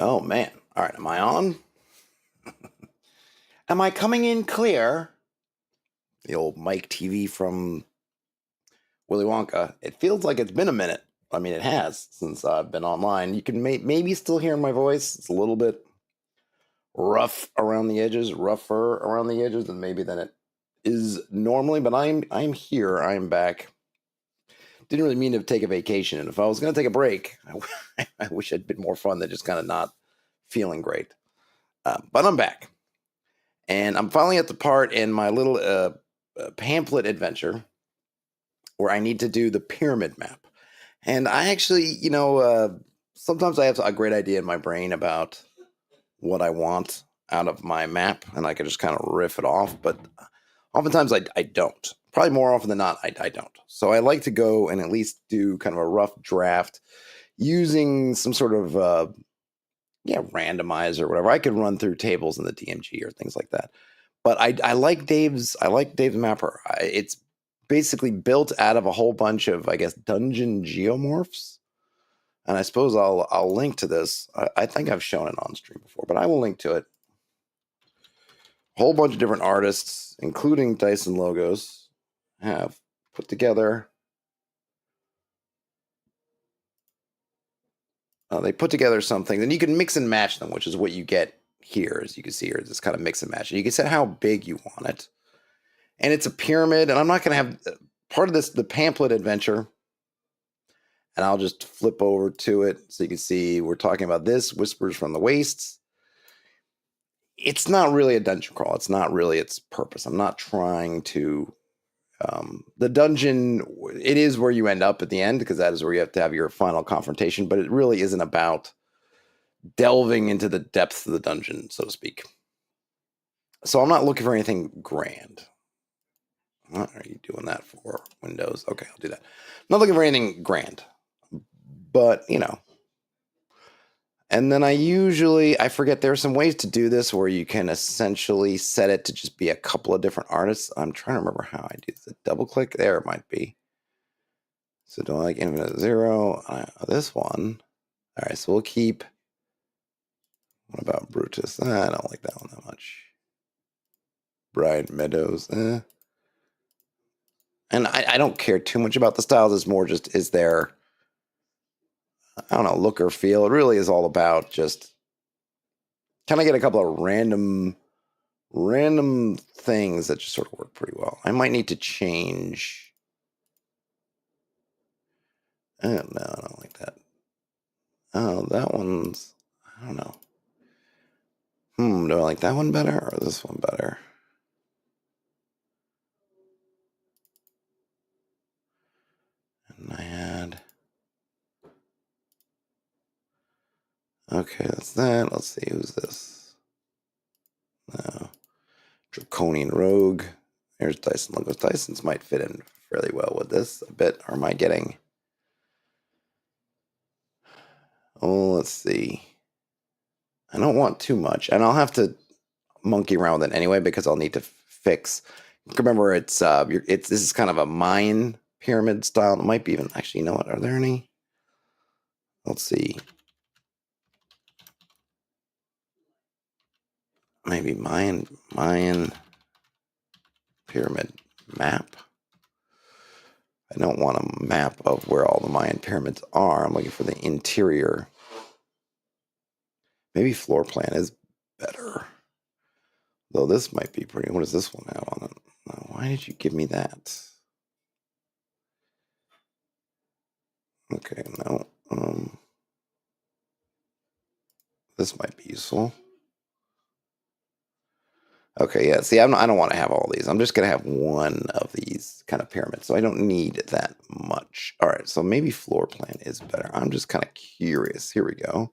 Oh man. All right, am I on? Am I coming in clear? The old Mike TV from Willy Wonka. It feels like it's been a minute. I mean, it has since I've been online. You can maybe still hear my voice. It's a little bit rough around the edges, rougher around the edges than maybe than it is normally. But I'm here. I'm back. Didn't really mean to take a vacation, and if I was going to take a break, I wish it'd been more fun than just kind of not feeling great. But I'm back. And I'm finally at the part in my little pamphlet adventure where I need to do the pyramid map. And I actually, sometimes I have a great idea in my brain about what I want out of my map, and I can just kind of riff it off. But oftentimes I don't. Probably more often than not, I don't. So I like to go and at least do kind of a rough draft using some sort of randomizer or whatever. I could run through tables in the DMG or things like that. But I like Dave's mapper. It's basically built out of a whole bunch of, I guess, dungeon geomorphs. And I suppose I'll link to this. I think I've shown it on stream before, but I will link to it. A whole bunch of different artists, including Dyson Logos, have put together. They put together something, then you can mix and match them, which is what you get here, as you can see here. This kind of mix and match. And you can set how big you want it. And it's a pyramid, and I'm not going to have part of this, the pamphlet adventure. And I'll just flip over to it so you can see we're talking about this, Whispers from the Wastes. It's not really a dungeon crawl. It's not really its purpose. I'm not trying to... the dungeon, it is where you end up at the end, because that is where you have to have your final confrontation, but it really isn't about delving into the depths of the dungeon, so to speak. So I'm not looking for anything grand. What are you doing that for? Windows. Okay, I'll do that. I'm not looking for anything grand, but and then I forget there are some ways to do this where you can essentially set it to just be a couple of different artists. I'm trying to remember how I do this. Double click there, it might be. So do I like Infinite Zero? This one. All right, so we'll keep. What about Brutus? I don't like that one that much. Brian Meadows. And I don't care too much about the styles. It's more just, is there, I don't know, look or feel. It really is all about just, can I get a couple of random things that just sort of work pretty well. I might need to change. No, I don't like that. Oh, that one's, I don't know. Do I like that one better or this one better? And I had... Okay, that's that. Let's see, who's this? No. Draconian Rogue. There's Dyson Logos. Dyson's might fit in fairly well with this a bit. Or am I getting... Oh, let's see. I don't want too much. And I'll have to monkey around with it anyway, because I'll need to fix... Remember, it's this is kind of a Mayan pyramid style. It might be even... Actually, you know what? Are there any? Let's see. Maybe Mayan pyramid map. I don't want a map of where all the Mayan pyramids are. I'm looking for the interior. Maybe floor plan is better. Though this might be pretty... What does this one have on it? Why did you give me that? Okay, no. This might be useful. Okay, yeah. See, I don't want to have all these. I'm just going to have one of these kind of pyramids, so I don't need that much. All right, so maybe floor plan is better. I'm just kind of curious. Here we go.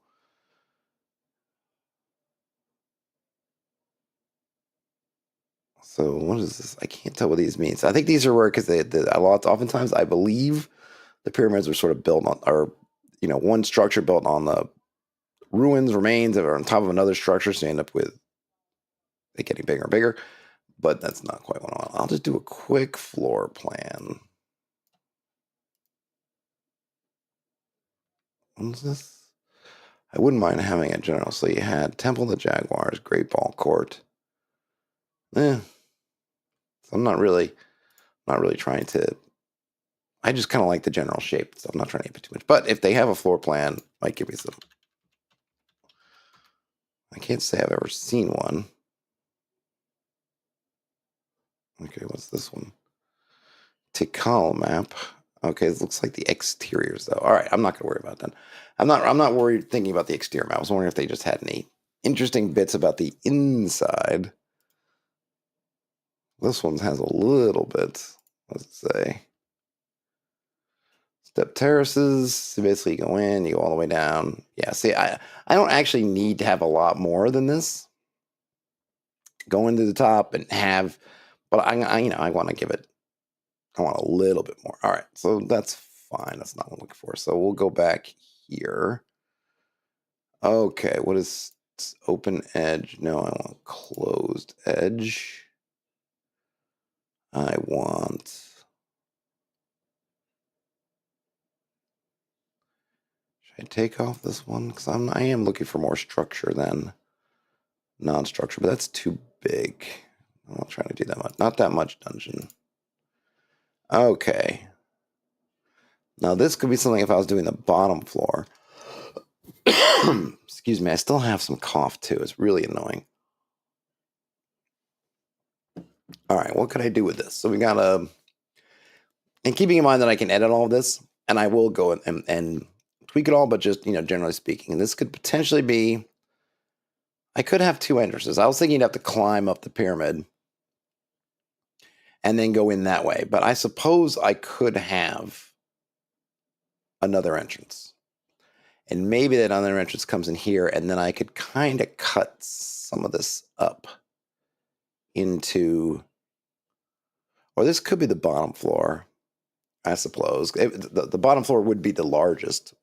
So what is this? I can't tell what these mean. So I think these are where, because oftentimes I believe the pyramids are sort of built on, or one structure built on the remains that are on top of another structure, so you end up with it getting bigger and bigger. But that's not quite what I want. I'll just do a quick floor plan. What's this? I wouldn't mind having it general. So you had Temple of the Jaguars, Great Ball Court. So I'm not really trying to. I just kind of like the general shape, so I'm not trying to ape it too much. But if they have a floor plan, might give me some. I can't say I've ever seen one. Okay, what's this one? Tikal map. Okay, it looks like the exteriors though. All right, I'm not gonna worry about that. I'm not worried thinking about the exterior map. I was wondering if they just had any interesting bits about the inside. This one has a little bit. What's it say? Step terraces. So basically, you go in, you go all the way down. Yeah. See, I don't actually need to have a lot more than this. Go into the top and have, but I want to give it. I want a little bit more. All right, so that's fine. That's not what I'm looking for. So we'll go back here. Okay, what is open edge? No, I want closed edge. I want. Should I take off this one? Because I am looking for more structure than non-structure, but that's too big. I'm not trying to do that much. Not that much dungeon. Okay. Now this could be something if I was doing the bottom floor. Excuse me, I still have some cough too. It's really annoying. All right, what could I do with this? So we got a, and keeping in mind that I can edit all of this, and I will go and tweak it all, but just, generally speaking, this could potentially be, I could have two entrances. I was thinking you'd have to climb up the pyramid and then go in that way, but I suppose I could have another entrance. And maybe that other entrance comes in here, and then I could kind of cut some of this up into, or this could be the bottom floor, I suppose. The bottom floor would be the largest.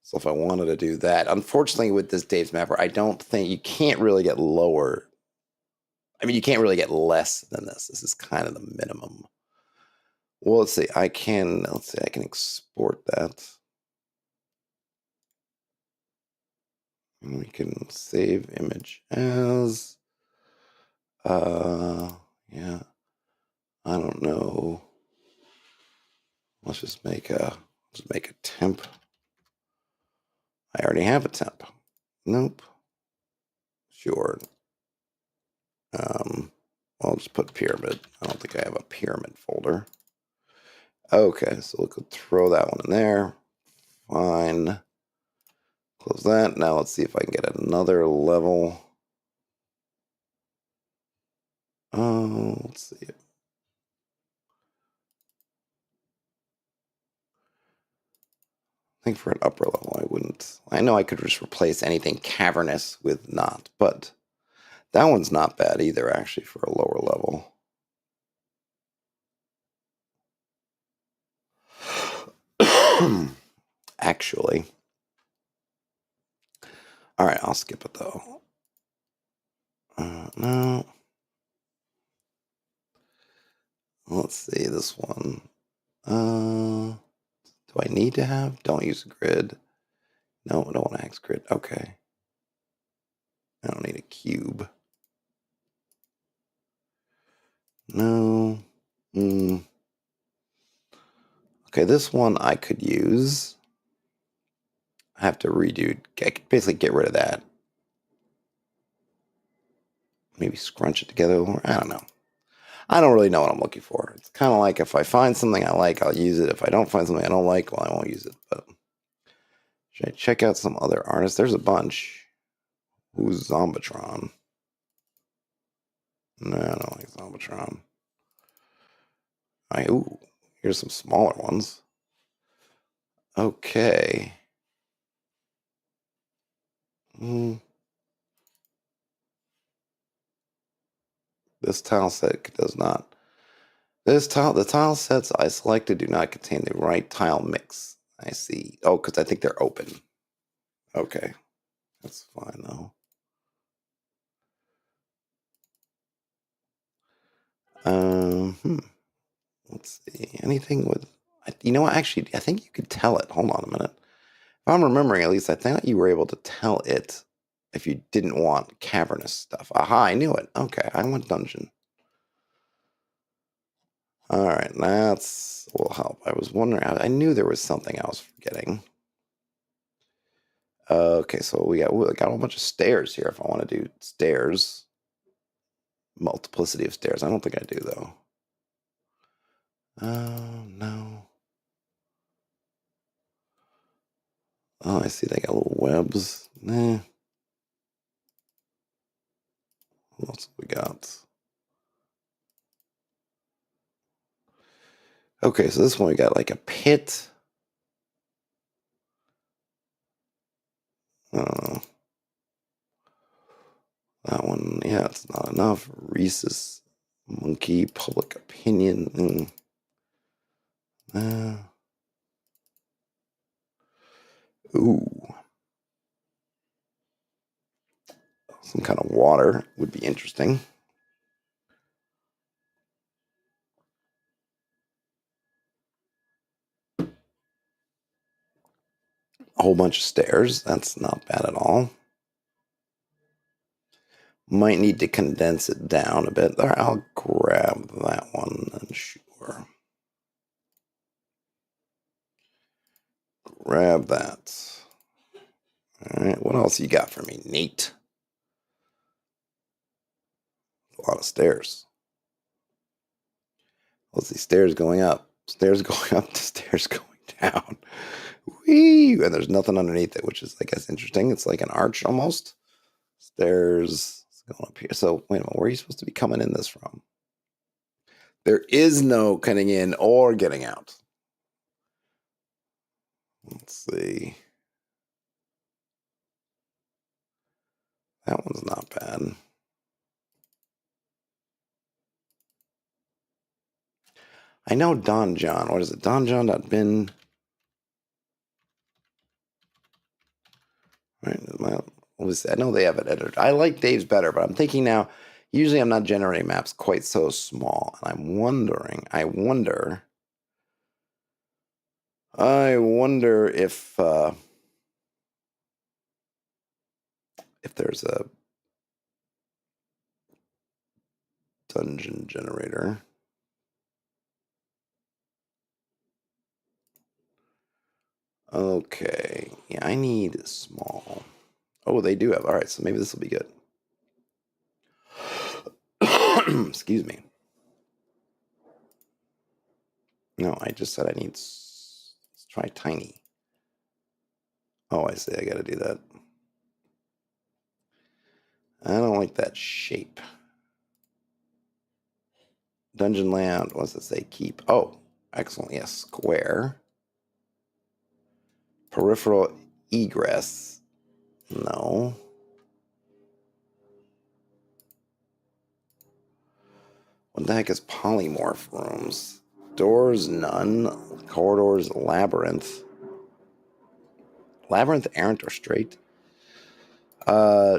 So if I wanted to do that, unfortunately with this Dave's Mapper, I don't think, you can't really get lower. I mean, you can't really get less than this. This is kind of the minimum. Well, let's see, I can export that. And we can save image as, yeah, I don't know. Let's just make a temp. I already have a temp. Nope. Sure. I'll just put pyramid. I don't think I have a pyramid folder. Okay, so we could throw that one in there. Fine. Close that. Now let's see if I can get another level. Oh, let's see. I think for an upper level, I wouldn't. I know I could just replace anything cavernous with not, but that one's not bad either, actually, for a lower level. Actually. All right, I'll skip it though. No. Let's see this one. Do I need to have? Don't use a grid. No, I don't want to hex grid. Okay. I don't need a cube. No. Okay, this one I could use. I have to redo. I could basically get rid of that. Maybe scrunch it together. I don't know. I don't really know what I'm looking for. It's kind of like if I find something I like, I'll use it. If I don't find something I don't like, well, I won't use it. But should I check out some other artists? There's a bunch. Who's Zombatron? No, I don't like Zombatron. Ooh, here's some smaller ones. Okay. This tile set does not. The tile sets I selected do not contain the right tile mix. I see. Oh, because I think they're open. Okay. That's fine though. Let's see. Anything with, what? Actually, I think you could tell it. Hold on a minute. I'm remembering, at least, I thought you were able to tell it if you didn't want cavernous stuff. Aha, I knew it. Okay, I want dungeon. All right, that's will help. I was wondering. I knew there was something I was forgetting. Okay, so we got a whole bunch of stairs here. If I want to do stairs, multiplicity of stairs. I don't think I do though. Oh no. Oh, I see. They got little webs. Nah. What else we got? Okay, so this one we got like a pit. I don't know. That one, yeah, it's not enough. Rhesus, monkey, public opinion. Ooh, some kind of water would be interesting. A whole bunch of stairs. That's not bad at all. Might need to condense it down a bit. All right, I'll grab that one and sure. Grab that. All right, what else you got for me, Nate? A lot of stairs. Let's see, stairs going up, stairs going up, stairs going down. Whee! And there's nothing underneath it, which is, I guess, interesting. It's like an arch almost. Stairs going up here. So, wait a minute, where are you supposed to be coming in this from? There is no cutting in or getting out. Let's see. That one's not bad. I know Don John. What is it? DonJohn.bin. Right. I know they have it edited. I like Dave's better, but I'm thinking now, usually I'm not generating maps quite so small. And I'm wondering, I wonder if there's a dungeon generator. Okay. Yeah, I need small. Oh, they do have. All right, so maybe this will be good. Excuse me. No, I just said I need. Let's try tiny. Oh, I see. I got to do that. I don't like that shape. Dungeon layout. What's it say? Keep. Oh, excellent. Yes, square. Peripheral egress. No. What the heck is polymorph rooms? Doors, none. Corridors, labyrinth. Labyrinth, errant, or straight?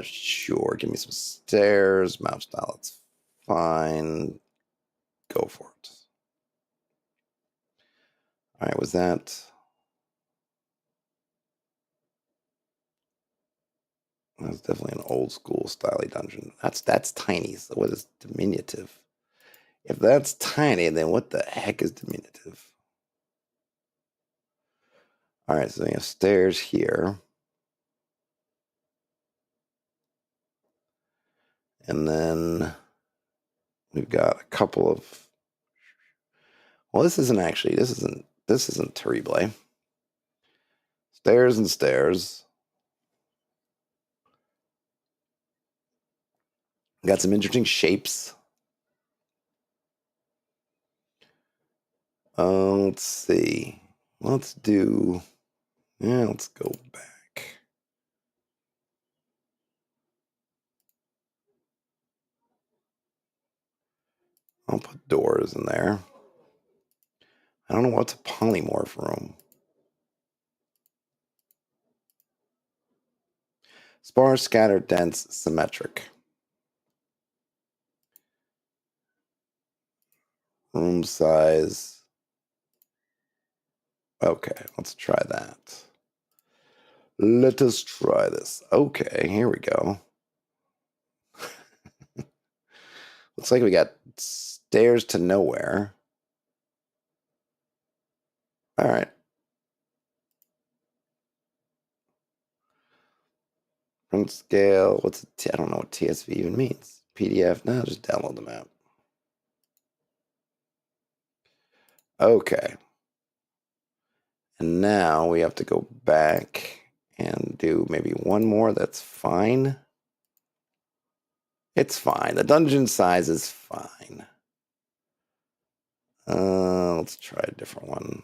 Sure. Give me some stairs. Map style, it's fine. Go for it. All right, was that? That's definitely an old school styly dungeon. That's tiny. So what is diminutive? If that's tiny, then what the heck is diminutive? All right, so we have stairs here. And then we've got a couple of. Well, this isn't terrible. Stairs and stairs. Got some interesting shapes. Let's see. Let's do. Yeah, let's go back. I'll put doors in there. I don't know what's a polymorph room. Sparse, scattered, dense, symmetric. Room size. Okay, let's try that. Let us try this. Okay, here we go. Looks like we got stairs to nowhere. All right. Print scale. What's I don't know what TSV even means. PDF. No, just download the map. Okay. And now we have to go back and do maybe one more. That's fine. It's fine. The dungeon size is fine. Let's try a different one.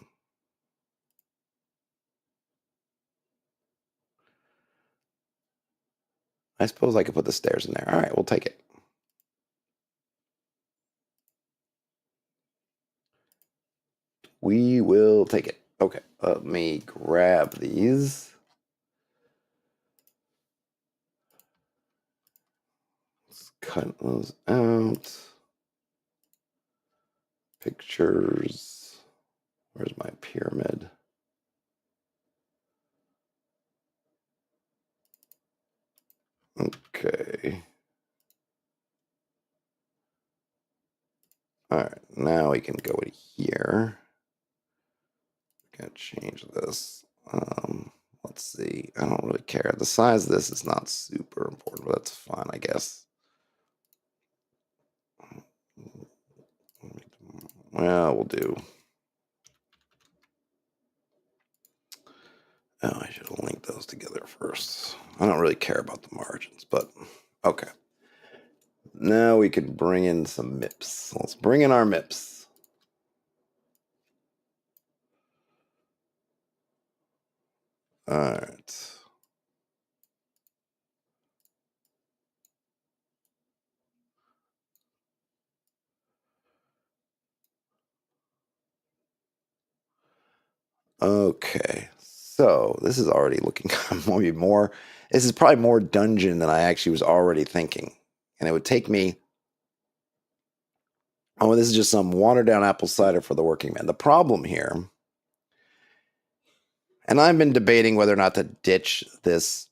I suppose I could put the stairs in there. All right, we'll take it. We will take it. Okay, let me grab these. Let's cut those out. Pictures. Where's my pyramid? Okay. All right, now we can go in here. Gotta change this. Let's see. I don't really care. The size of this is not super important, but that's fine, I guess. Well, we'll do. Oh, I should have linked those together first. I don't really care about the margins, but okay. Now we can bring in some MIPS. Let's bring in our MIPS. All right. Okay. So this is already looking maybe more. This is probably more dungeon than I actually was already thinking. And it would take me. Oh, this is just some watered down apple cider for the working man. The problem here, and I've been debating whether or not to ditch this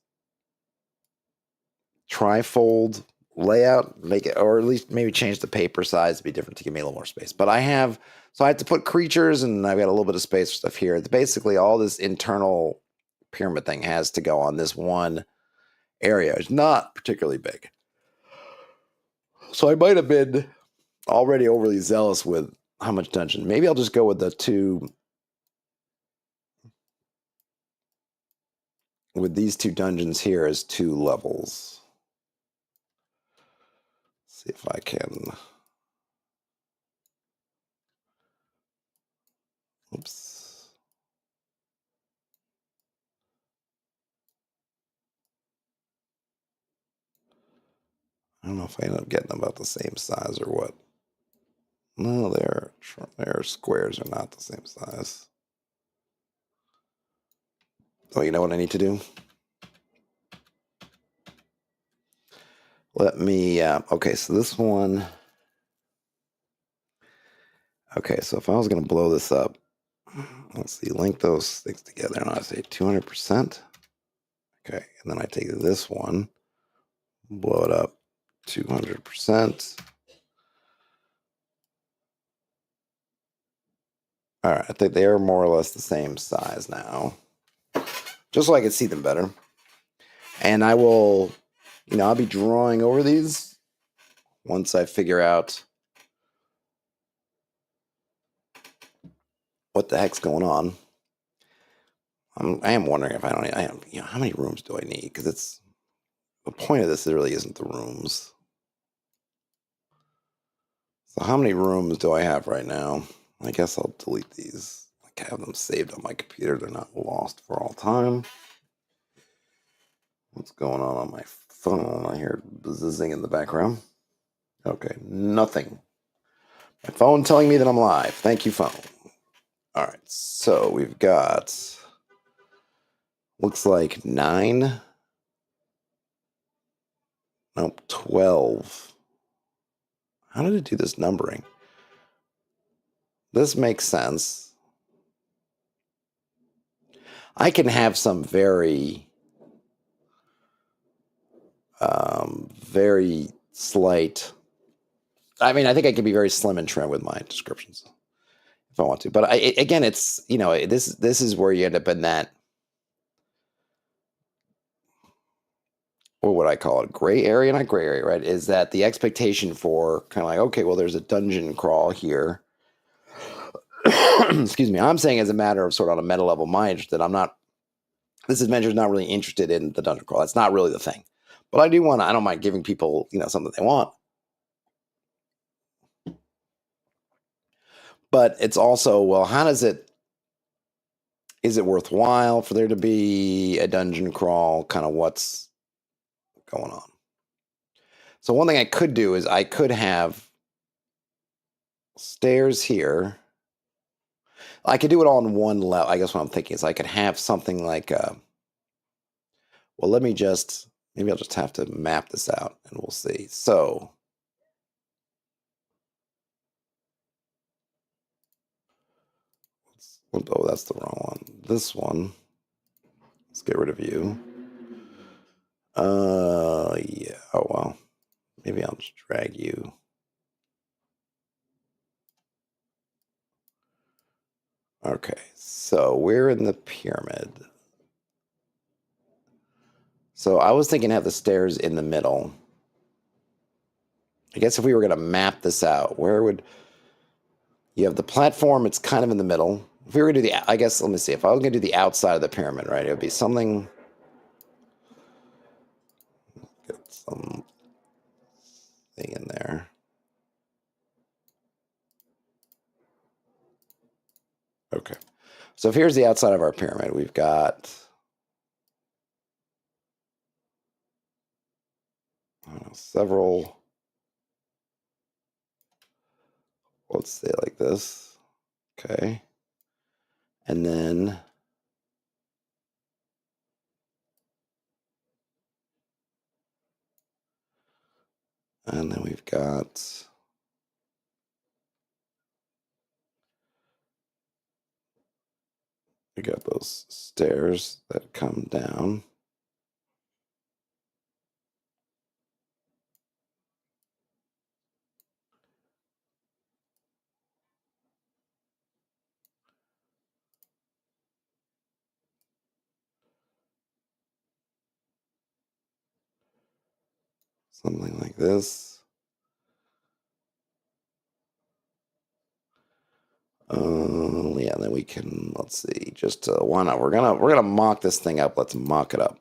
trifold layout, make it, or at least maybe change the paper size to be different to give me a little more space. But I have to put creatures, and I've got a little bit of space for stuff here. It's basically all this internal pyramid thing has to go on this one area. It's not particularly big. So I might have been already overly zealous with how much dungeon. Maybe I'll just go with the two, with these two dungeons here as 2 levels. See if I can. Oops. I don't know if I end up getting about the same size or what. No, their squares are not the same size. Oh, you know what I need to do? Let me, okay, so this one. Okay, so if I was going to blow this up, let's see, link those things together, and I say 200%. Okay, and then I take this one, blow it up 200%. All right, I think they are more or less the same size now, just so I can see them better. And I will, I'll be drawing over these once I figure out what the heck's going on. I am wondering if how many rooms do I need? Because it's the point of this really isn't the rooms. So how many rooms do I have right now? I guess I'll delete these. I have them saved on my computer. They're not lost for all time. What's going on my phone? I hear buzzing in the background. Okay, nothing. My phone telling me that I'm live. Thank you, phone. All right, so we've got, looks like 9. Nope, 12. How did it do this numbering? This makes sense. I can have some very Very slight. I mean, I think I can be very slim and trim with my descriptions if I want to. But again, it's this is where you end up in that, what would I call it? Gray area, not gray area, right? Is that the expectation for kind of like, okay, well, there's a dungeon crawl here. Excuse me. I'm saying as a matter of sort of on a meta level, my interest that I'm not. This adventure is not really interested in the dungeon crawl. That's not really the thing. But I do want to. I don't mind giving people something they want. But it's also, well, how does it? Is it worthwhile for there to be a dungeon crawl? Kind of what's going on. So one thing I could do is I could have stairs here. I could do it all in one level. I guess what I'm thinking is I could have something like, well, maybe I'll just have to map this out and we'll see. So, oh, that's the wrong one. This one, let's get rid of you. Yeah, oh well, maybe I'll just drag you. Okay, so we're in the pyramid. So I was thinking have the stairs in the middle. I guess if we were going to map this out, where would you have the platform? It's kind of in the middle. If we were going to do I guess, let me see. If I was going to do the outside of the pyramid, right, it would be something. Get some thing in there. Okay. So if here's the outside of our pyramid, we've got several. Let's say like this. Okay. And then we've got those stairs that come down. Something like this. Yeah, then we can, let's see, just why not? We're gonna mock this thing up. Let's mock it up.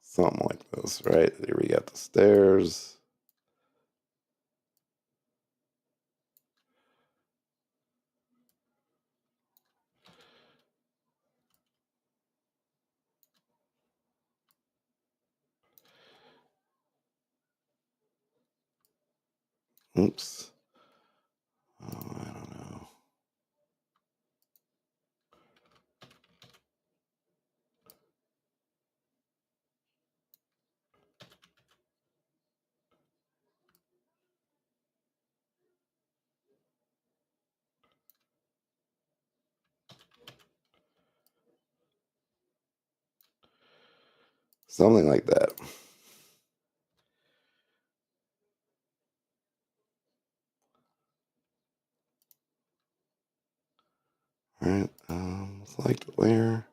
Something like this, right? Here we got the stairs. Oops. Oh, I don't know. Something like that. All right. Select layer.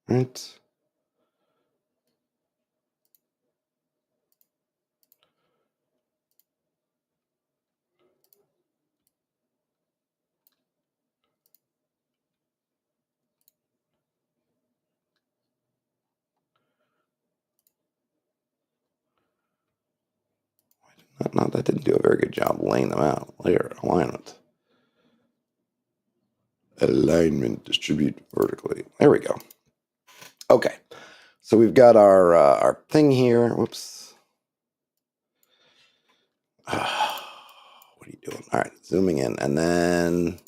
Right. No, that didn't do a very good job laying them out. Layer alignment. Alignment, distribute vertically. There we go. Okay. So we've got our thing here. Whoops. What are you doing? All right, zooming in, and then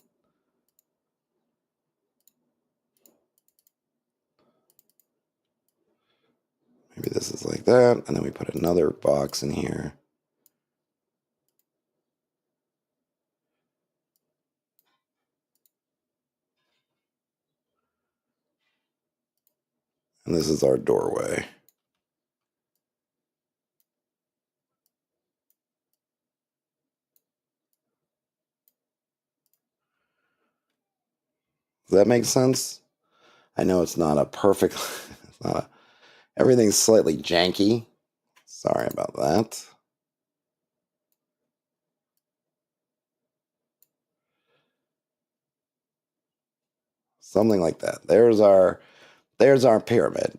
that. And then we put another box in here. And this is our doorway. Does that make sense? I know it's not a perfect, it's not a, everything's slightly janky. Sorry about that. Something like that. There's our pyramid,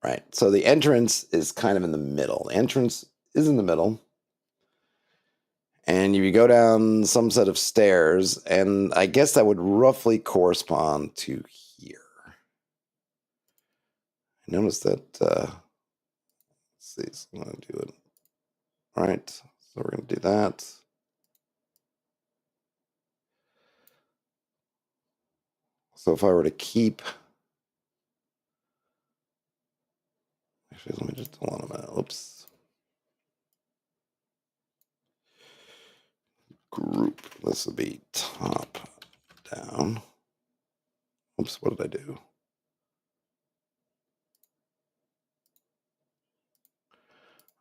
right? So the entrance is kind of in the middle. The entrance is in the middle. And you go down some set of stairs, and I guess that would roughly correspond to here. I noticed that, let's see, so I'm going to do it. All right, so we're going to do that. So if I were to keep, actually, let me just hold on a minute. Oops. Group. This would be top down. Oops, what did I do?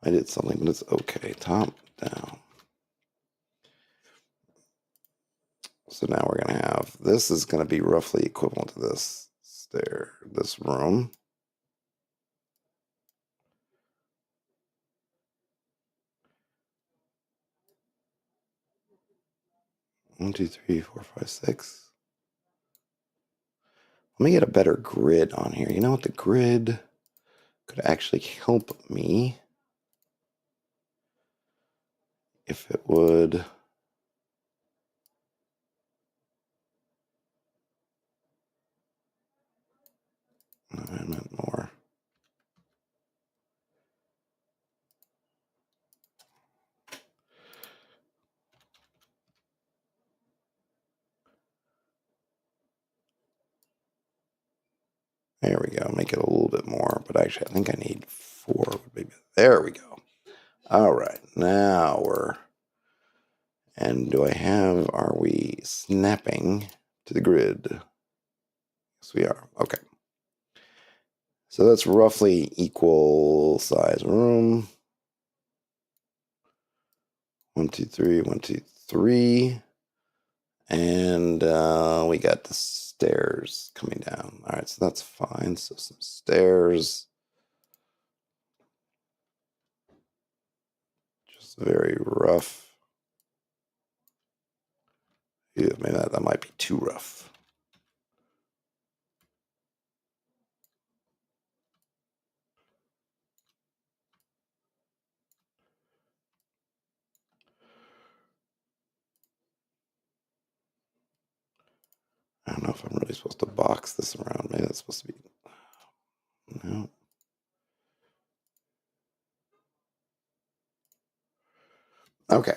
I did something, but it's okay. Top down. So now we're going to have, this is going to be roughly equivalent to this this room. One, two, three, four, five, six. Let me get a better grid on here. You know what? The grid could actually help me if it would. No, I meant more. There we go. Make it a little bit more, but actually, I think I need 4. There we go. All right, now we're. And do I have? Are we snapping to the grid? Yes, we are. Okay. So that's roughly equal size room. 1, 2, 3. 1, 2, 3. And we got the stairs coming down. All right, so that's fine. So some stairs. Just very rough. Yeah, maybe that might be too rough. I don't know if I'm really supposed to box this around. Maybe that's supposed to be. No. Okay.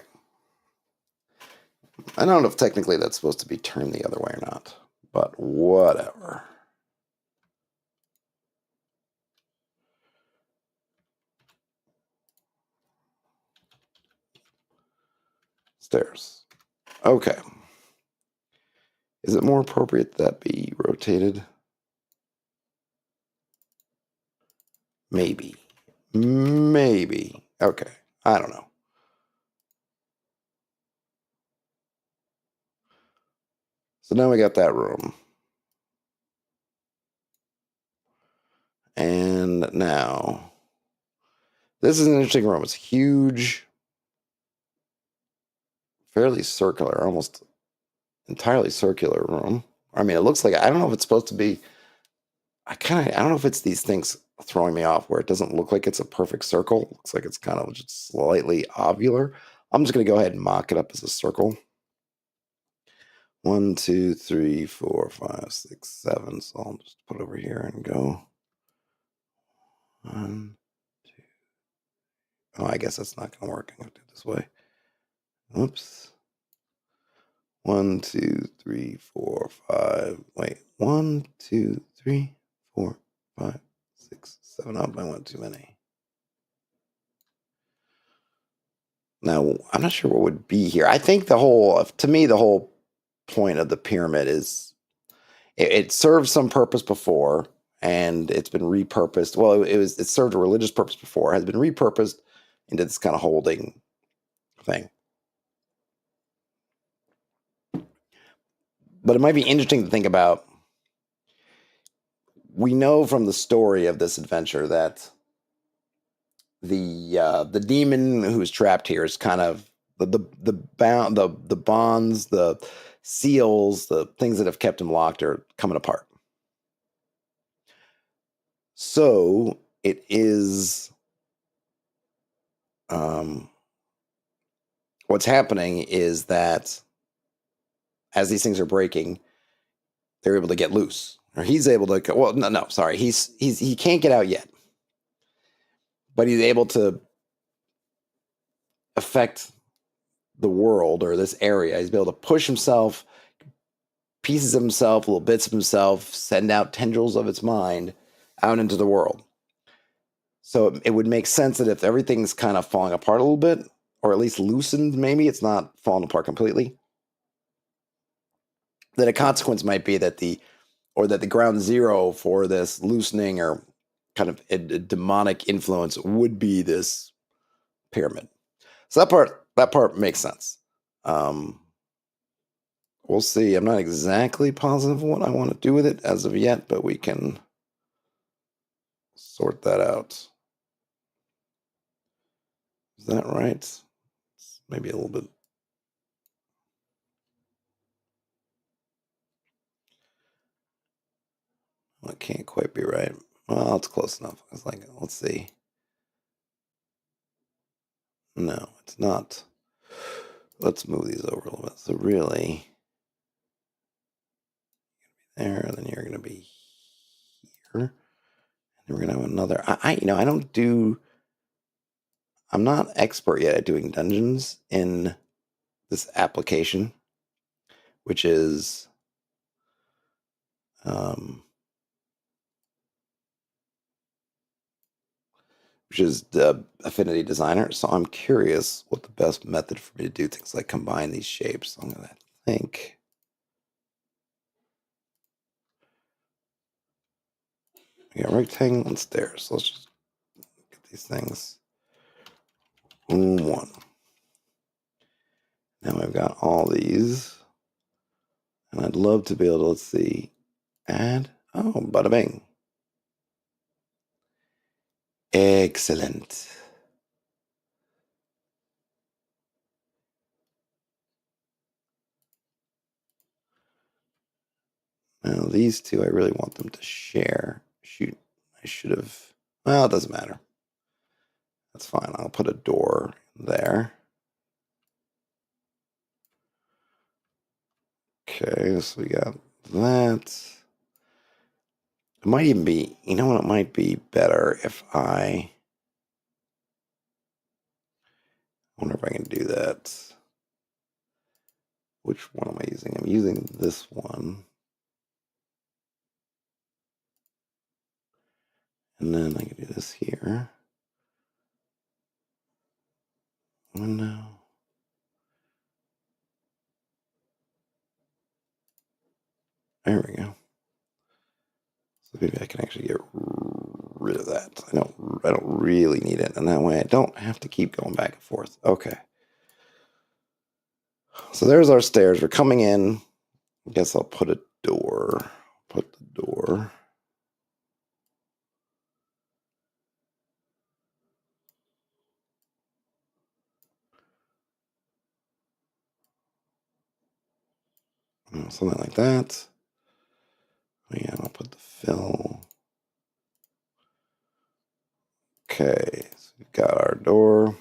I don't know if technically that's supposed to be turned the other way or not, but whatever. Stairs. Okay. Is it more appropriate that be rotated? Maybe. Maybe. Okay. I don't know. So now we got that room. And now, this is an interesting room. It's huge, fairly circular, almost entirely circular room. I mean, it looks like, I don't know if it's supposed to be, I don't know if it's these things throwing me off where it doesn't look like it's a perfect circle. It looks like it's kind of just slightly ovular. I'm just going to go ahead and mock it up as a circle. 1, 2, 3, 4, 5, 6, 7. So I'll just put over here and go 1, 2. Oh, I guess that's not going to work. I'm going to do it this way. Oops. 1, 2, 3, 4, 5. Wait. 1, 2, 3, 4, 5, 6, 7. Oh, I went too many. Now, I'm not sure what would be here. I think to me, the whole point of the pyramid is it served some purpose before, and it's been repurposed. Well, it served a religious purpose before, has been repurposed into this kind of holding thing. But it might be interesting to think about. We know from the story of this adventure that the demon who's trapped here is kind of the bonds, the seals, the things that have kept him locked are coming apart. So it is what's happening is that as these things are breaking, they're able to get loose, or he's able to. Well, no, sorry, he can't get out yet, but he's able to affect the world or this area. He's able to push himself, pieces of himself, little bits of himself, send out tendrils of its mind out into the world. So it would make sense that if everything's kind of falling apart a little bit, or at least loosened, maybe it's not falling apart completely, that a consequence might be that the ground zero for this loosening or kind of a demonic influence would be this pyramid. So that part makes sense. We'll see. I'm not exactly positive what I want to do with it as of yet, but we can sort that out. Is that right? It's maybe a little bit. Well, it can't quite be right. Well, it's close enough. It's like, let's see. No, it's not. Let's move these over a little bit. So really, there, and then you're going to be here, and then we're going to have another. I don't do. I'm not expert yet at doing dungeons in this application, which is the Affinity Designer. So I'm curious what the best method for me to do things like combine these shapes. I'm going to think. We got rectangle and stairs. So let's just get these things. One. Now I've got all these. And I'd love to be able to, let's see, add. Oh, bada bing. Excellent. Now these two, I really want them to share. Shoot, I should have. Well, it doesn't matter. That's fine. I'll put a door there. Okay, so we got that. It might even be, you know what, it might be better if I wonder if I can do that. Which one am I using? I'm using this one. And then I can do this here. Window. There we go. So maybe I can actually get rid of that. I don't really need it, and that way I don't have to keep going back and forth. Okay. So there's our stairs. We're coming in. I guess I'll put a door. Put the door. Something like that. Yeah, I'll put the fill. Okay, so we've got our door.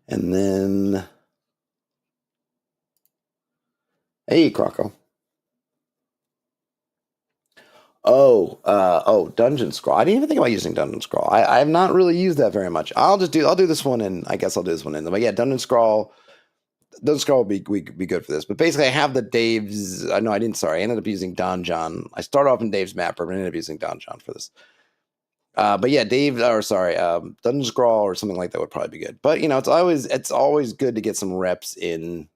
And then, hey, Croco. Dungeon Scroll. I didn't even think about using Dungeon Scroll. I have not really used that very much. I'll do this one, and I guess I'll do this one in. But yeah, Dungeon Scroll would be good for this. But basically, I have the Dave's. No, I didn't. Sorry, I ended up using Don John. I started off in Dave's Mapper, but I ended up using Don John for this. But yeah, Dave, or sorry, Dungeon Scrawl or something like that would probably be good. But it's always good to get some reps in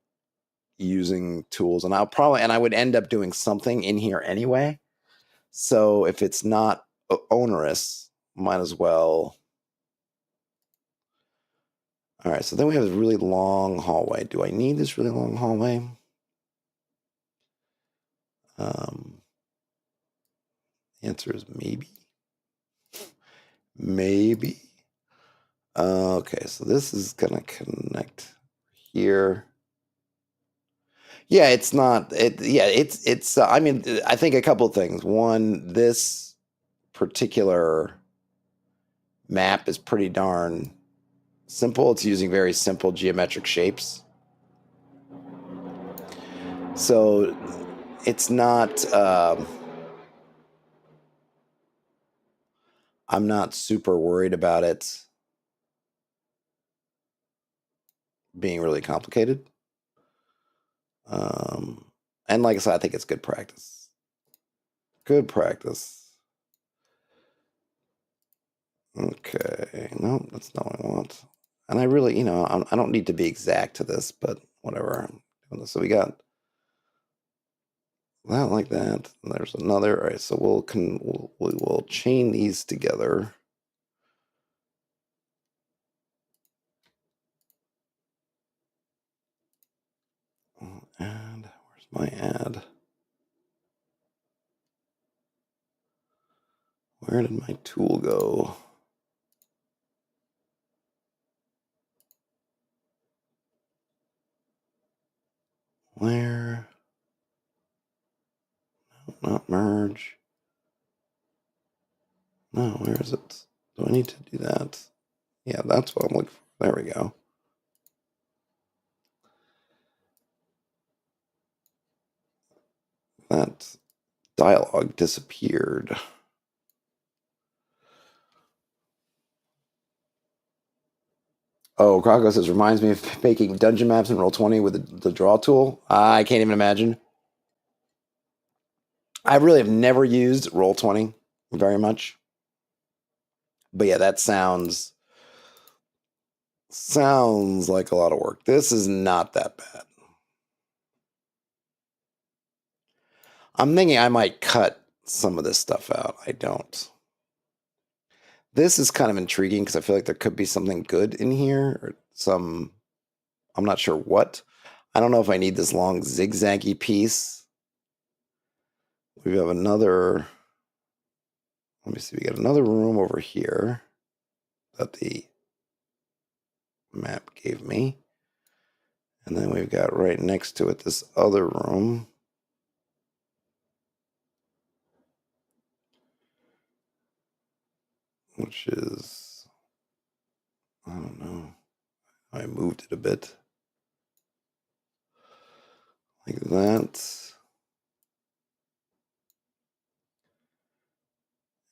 using tools, and I would end up doing something in here anyway. So if it's not onerous, might as well. All right, so then we have this really long hallway. Do I need this really long hallway? Answer is maybe. Maybe. Okay, so this is gonna connect here. Yeah, it's not. It's. I mean, I think a couple of things. One, this particular map is pretty darn simple. It's using very simple geometric shapes, so it's not. I'm not super worried about it being really complicated. And like I said, I think it's good practice. Good practice. Okay, no, that's not what I want. And I really, I don't need to be exact to this, but whatever. I'm doing this. So we got that like that. And there's another. All right, so we will chain these together. And where's my add? Where did my tool go? Where? No, not merge. No, where is it? Do I need to do that? Yeah, that's what I'm looking for. There we go. That dialogue disappeared. Oh, Crocco says, reminds me of making dungeon maps in Roll20 with the draw tool. I can't even imagine. I really have never used Roll20 very much. But yeah, that sounds like a lot of work. This is not that bad. I'm thinking I might cut some of this stuff out. I don't. This is kind of intriguing because I feel like there could be something good in here, or I'm not sure what. I don't know if I need this long zigzaggy piece. We have another, let me see, we got another room over here that the map gave me. And then we've got right next to it this other room. Which is, I don't know, I moved it a bit. Like that.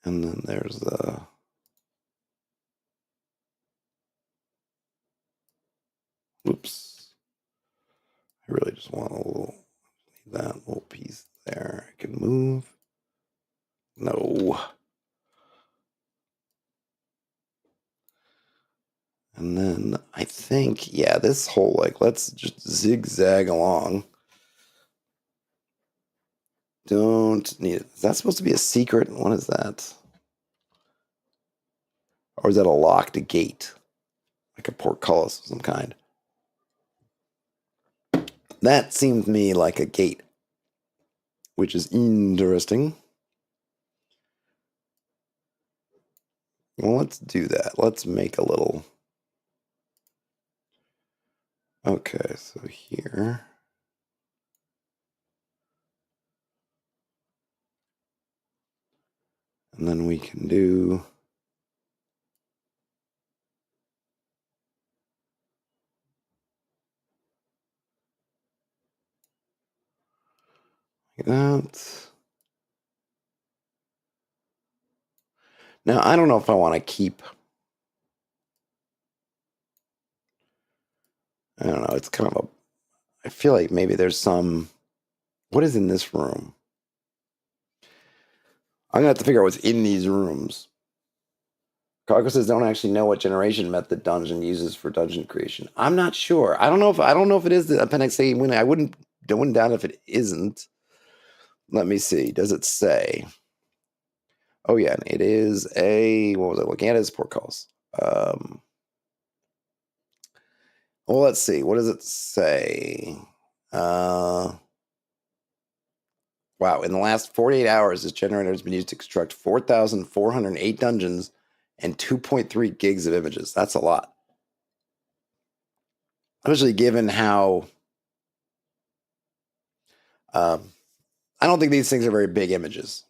And then there's the, whoops. I really just want that little piece there. I can move. No. And then I think, yeah, this whole, like, let's just zigzag along. Don't need it. Is that supposed to be a secret? What is that? Or is that a locked gate? Like a portcullis of some kind. That seemed to me like a gate, which is interesting. Well, let's do that. Let's make a little. Okay, so here. And then we can do. Like that. Now, I don't know if I want to keep. I don't know. It's kind of a. I feel like maybe there's some. What is in this room? I'm going to have to figure out what's in these rooms. Cargo says don't actually know what generation method dungeon uses for dungeon creation. I'm not sure. I don't know if it is the Appendix A winning. I wouldn't doubt if it isn't. Let me see. Does it say? Oh yeah, it is a what was I looking at? It's port calls. Well, let's see. What does it say? Wow, in the last 48 hours, this generator has been used to construct 4,408 dungeons and 2.3 gigs of images. That's a lot. Especially given how I don't think these things are very big images.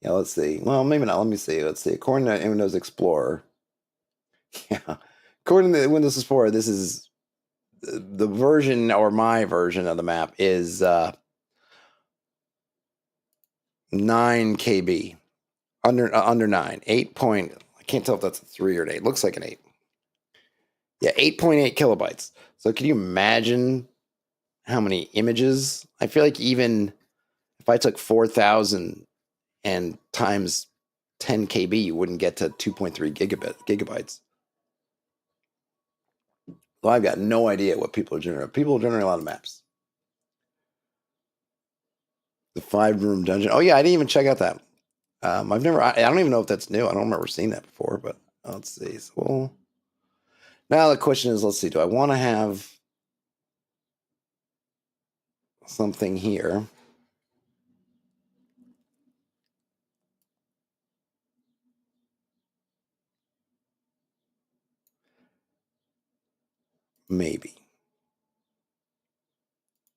Yeah, let's see. Well, maybe not. Let me see. Let's see. According to Windows Explorer, yeah, according to Windows Explorer, this is the version or my version of the map is 9 KB, under 9, 8 point. I can't tell if that's a 3 or an 8. Looks like an 8. Yeah, 8.8 kilobytes. So can you imagine how many images? I feel like even if I took 4,000 and times 10 KB, you wouldn't get to 2.3 gigabytes. Well, I've got no idea what people are generating. People generate a lot of maps. The 5-room dungeon. Oh yeah, I didn't even check out that. I don't even know if that's new. I don't remember seeing that before, but let's see. So, well, now the question is, let's see, do I want to have something here? Maybe.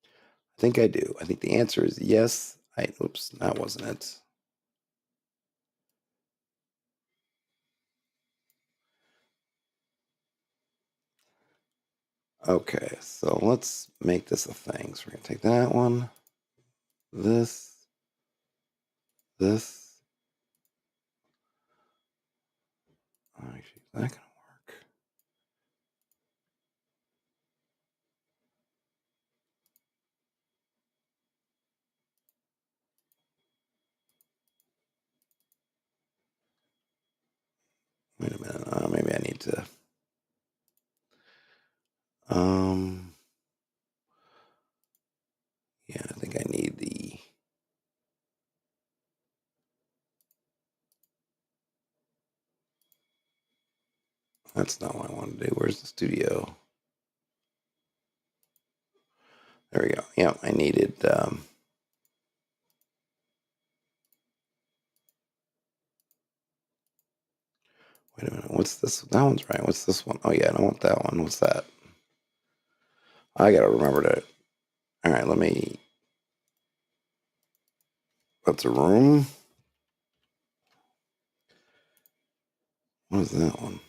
I think I do. I think the answer is yes. Oops, that wasn't it. Okay, so let's make this a thing. So we're gonna take that one, this. Actually, is that gonna work? Wait a minute. Maybe I need to. Yeah, I think I need the. That's not what I want to do. Where's the studio? There we go. Yeah, I needed. Wait a minute. What's this? That one's right. What's this one? Oh yeah, I don't want that one. What's that? I gotta remember to. All right, let me. That's a room. What is that one?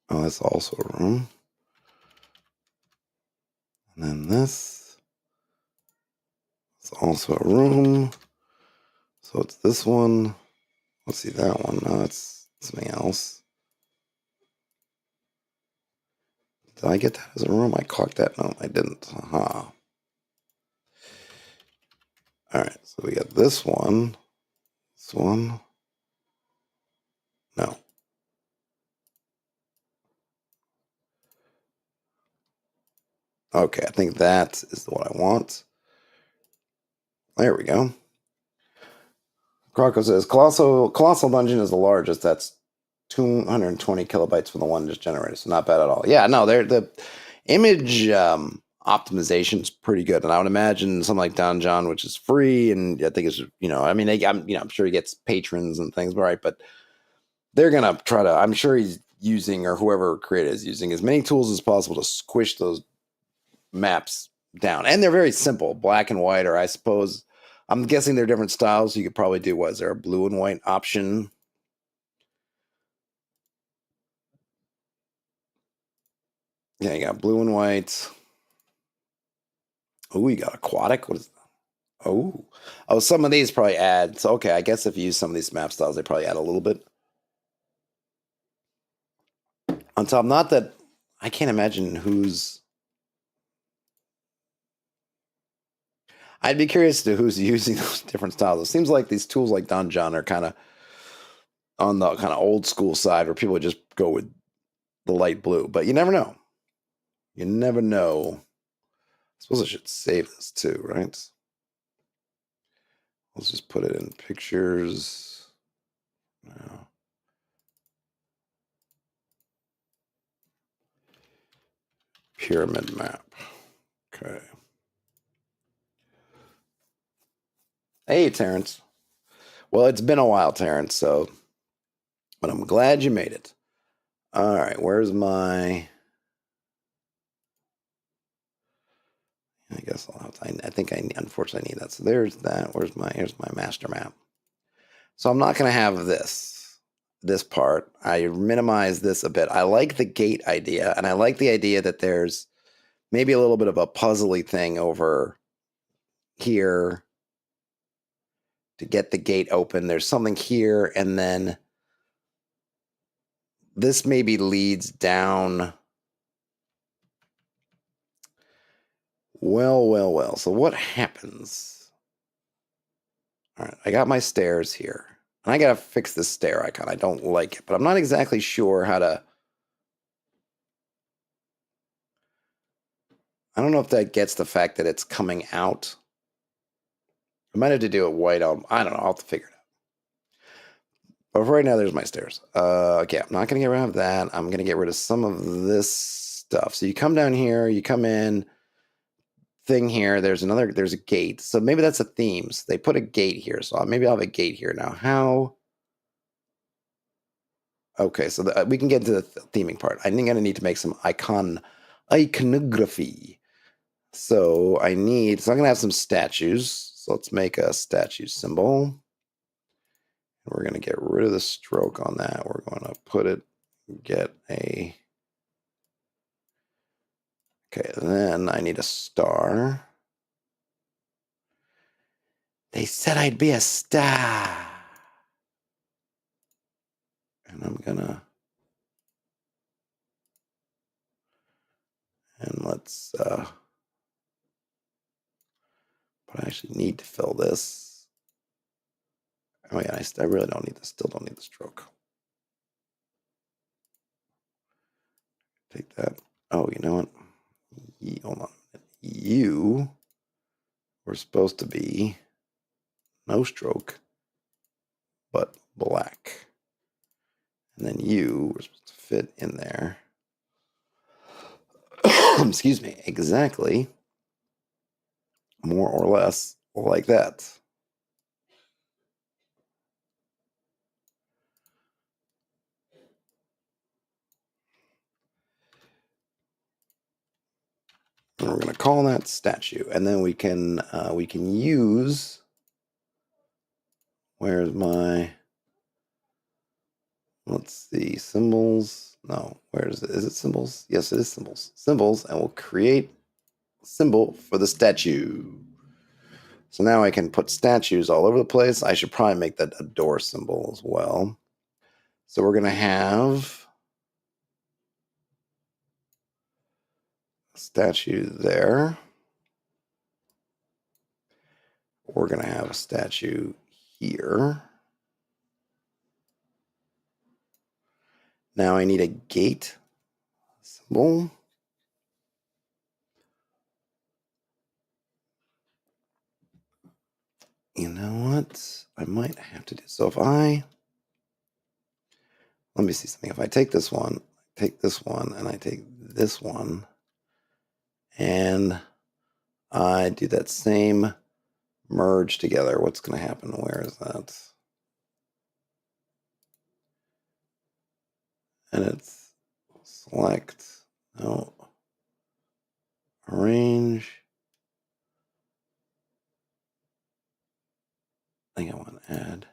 Oh, that's also a room. And then this is also a room. So it's this one. Let's see that one. No, it's something else. Did I get that as a room? I clocked that. No, I didn't. All right, so we got this one. This one. No. Okay, I think that is what I want. There we go. Croco says Colossal Dungeon is the largest. That's 220 kilobytes for the one just generated. So not bad at all. Yeah, no, the image optimization is pretty good. And I would imagine something like Don John, which is free, and I think it's, I mean, I'm sure he gets patrons and things, right? But they're gonna try to. I'm sure he's using, or whoever created is using, as many tools as possible to squish those maps down. And they're very simple, black and white, or I suppose I'm guessing they're different styles. So you could probably do, what is there, a blue and white option? Yeah, you got blue and white. Oh, you got aquatic. What is that? Oh, some of these probably add. So okay, I guess if you use some of these map styles, they probably add a little bit on top. Not that I can't imagine who's. I'd be curious to who's using those different styles. It seems like these tools like Don John are kind of on the kind of old school side where people would just go with the light blue, but you never know. You never know. I suppose I should save this too, right? Let's just put it in pictures. No. Pyramid map. Okay. Hey, Terrence. Well, it's been a while, Terrence, but I'm glad you made it. All right, where's my... I guess I'll have to, I think I unfortunately need that. So there's that. Here's my master map. So I'm not going to have this part. I minimize this a bit. I like the gate idea, and I like the idea that there's maybe a little bit of a puzzly thing over here to get the gate open. There's something here, and then this maybe leads down. Well. So what happens? All right, I got my stairs here. And I got to fix this stair icon. I don't like it, but I'm not exactly sure how to... I don't know if that gets the fact that it's coming out. I might have to do it white on... I don't know. I'll have to figure it out. But for right now, there's my stairs. Okay, I'm not going to get rid of that. I'm going to get rid of some of this stuff. So you come down here, you come in... thing here, there's a gate, so maybe that's a theme. So they put a gate here, so maybe I'll have a gate here. Now how... Okay, so we can get into the theming part. I think I'm gonna need to make some iconography. So I'm gonna have some statues. So let's make a statue symbol. We're gonna get rid of the stroke on that. We're gonna get a... Okay, then I need a star. They said I'd be a star. And I'm gonna... And let's... But I actually need to fill this. Oh yeah, I really don't need this. Still don't need the stroke. Take that. Oh, you know what? Hold on a minute. You were supposed to be no stroke, but black. And then you were supposed to fit in there. Excuse me. Exactly. More or less like that. And we're going to call that statue, and then we can use... Where's my... Let's see, symbols. No, is it symbols? Yes, it is symbols. Symbols, and we'll create a symbol for the statue. So now I can put statues all over the place. I should probably make that a door symbol as well. So we're going to have a statue there. We're going to have a statue here. Now I need a gate symbol. You know what? I might have to do... So if let me see something. If I take this one, and I take this one, and I do that same merge together, what's going to happen? Where is that? And it's select, no, arrange. I think I want to add.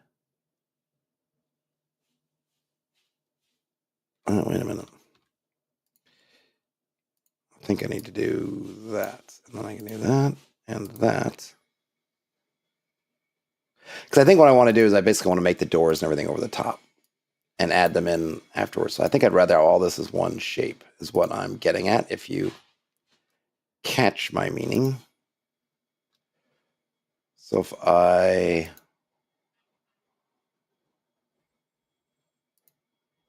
Oh, wait a minute. I think I need to do that. And then I can do that and that. Because I think what I want to do is I basically want to make the doors and everything over the top and add them in afterwards. So I think I'd rather all this as one shape is what I'm getting at, if you catch my meaning. So if I...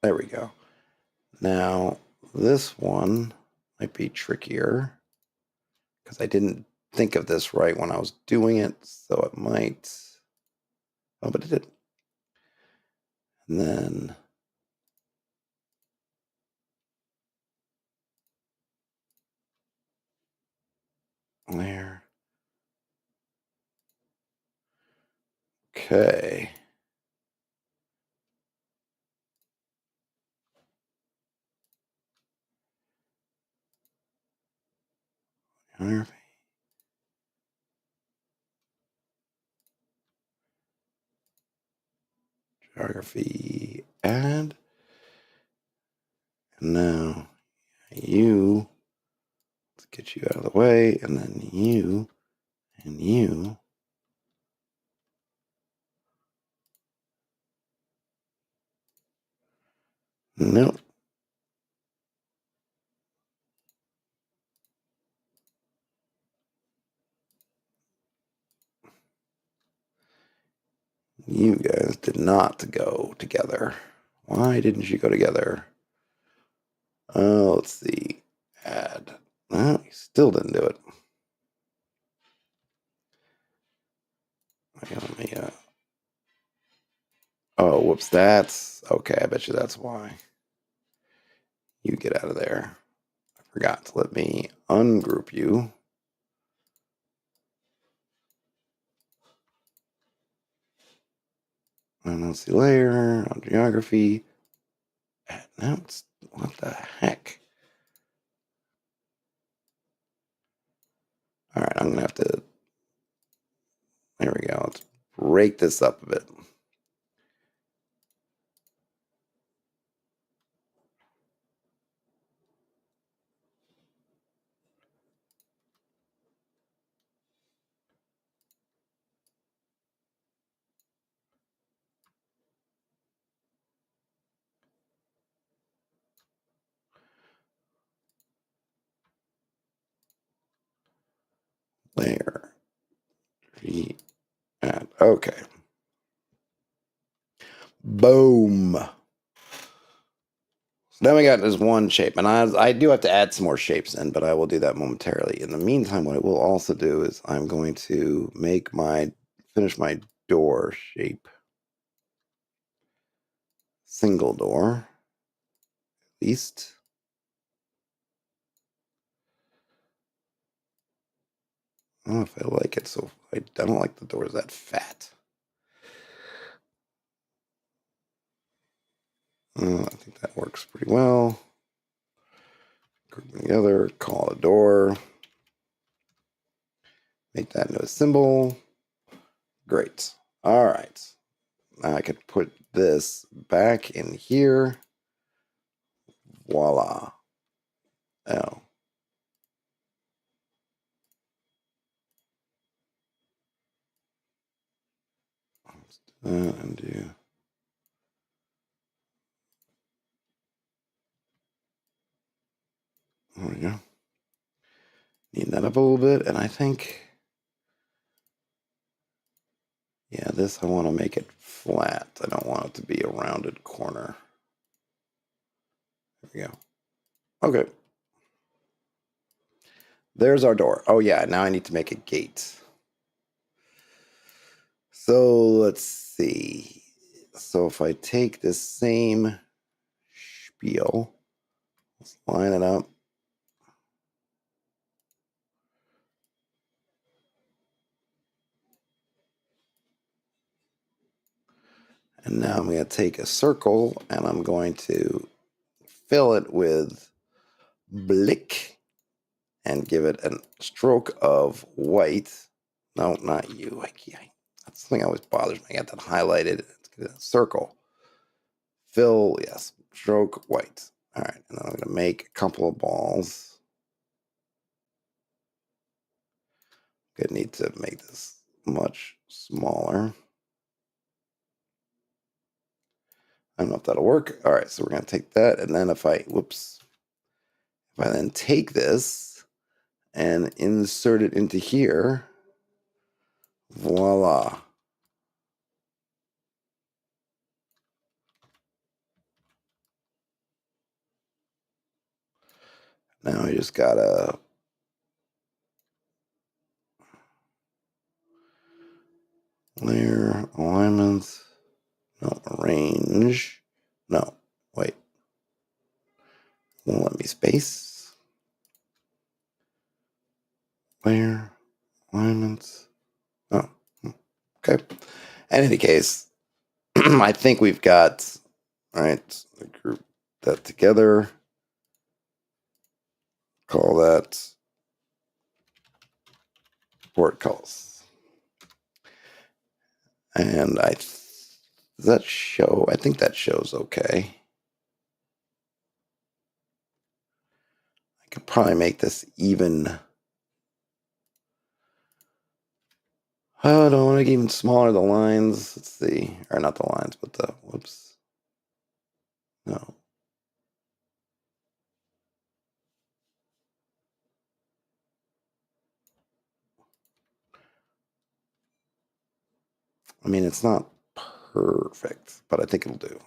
There we go. Now, this one might be trickier because I didn't think of this right when I was doing it, so it might... Oh, but it did. And then... There. Okay. Geography, add. And now you, let's get you out of the way, and then you, and you. Nope. You guys did not go together. Why didn't you go together? Oh, let's see. Add. No, you still didn't do it. Okay, let me, oh, whoops, that's... Okay, I bet you that's why. You get out of there. I forgot to let me ungroup you. And let's see, layer, on geography. Now it's... What the heck? All right, I'm going to have to... There we go. Let's break this up a bit. Layer. Add. Okay. Boom. So now we got this one shape, and I do have to add some more shapes in, but I will do that momentarily. In the meantime, what I will also do is I'm going to finish my door shape. Single door, at least. I don't know if I like it, so I don't like the doors that fat. I think that works pretty well. Group them together, call it a door. Make that into a symbol. Great. All right. Now I could put this back in here. Voila. Oh. Undo. There we go. Neaten that up a little bit, and I think, yeah, this I want to make it flat. I don't want it to be a rounded corner. There we go. Okay. There's our door. Oh yeah, now I need to make a gate. So let's see. So if I take this same spiel, let's line it up. And now I'm going to take a circle and I'm going to fill it with blick and give it a stroke of white. No, not you. That's something that always bothers me. I got that highlighted. Let's get a circle. Fill, yes, stroke white. All right, and then I'm going to make a couple of balls. Gonna need to make this much smaller. I don't know if that'll work. All right, so we're going to take that, and then if I then take this and insert it into here, Voila. Now I just gotta layer, alignments, no, arrange, no, wait, won't let me space, layer, alignments, oh, okay. In any case, I think we've got, all right, group that together, call that portcullis. And does that show? I think that shows okay. I could probably make this even. Oh, I don't want to make even smaller the lines. Let's see. Or not the lines, but the, whoops. No. I mean, it's not perfect, but I think it'll do.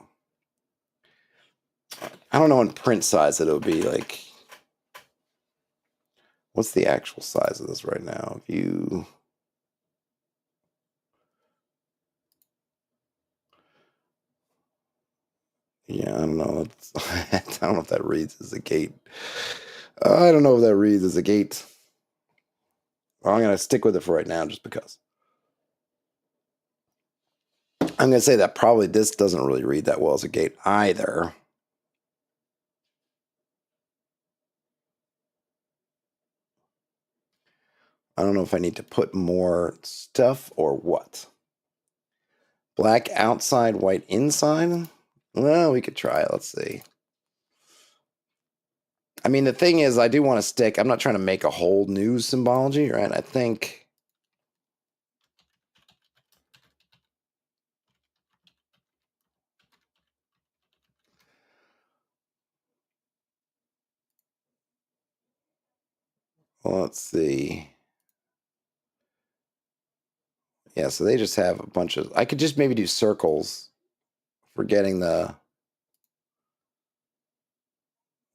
I don't know in print size that it would be like. What's the actual size of this right now? View. Yeah, I don't know. I don't know if that reads as a gate. I don't know if that reads as a gate. Well, I'm going to stick with it for right now just because. I'm going to say that probably this doesn't really read that well as a gate either. I don't know if I need to put more stuff or what. Black outside, white inside? Well, we could try it. Let's see. I mean, the thing is, I do want to stick. I'm not trying to make a whole new symbology, right? I think. Well, let's see. Yeah, so they just have a bunch of. I could just maybe do circles, forgetting the.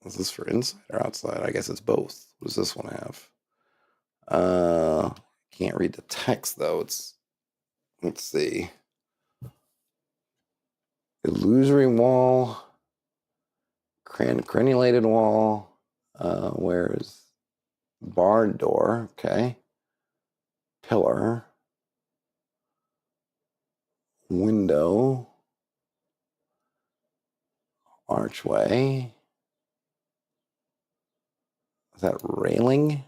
Is this for inside or outside? I guess it's both. What does this one have? Can't read the text though. It's. Let's see. Illusory wall, crenulated wall. Where's barn door? Okay. Pillar. Window. Archway. Is that railing?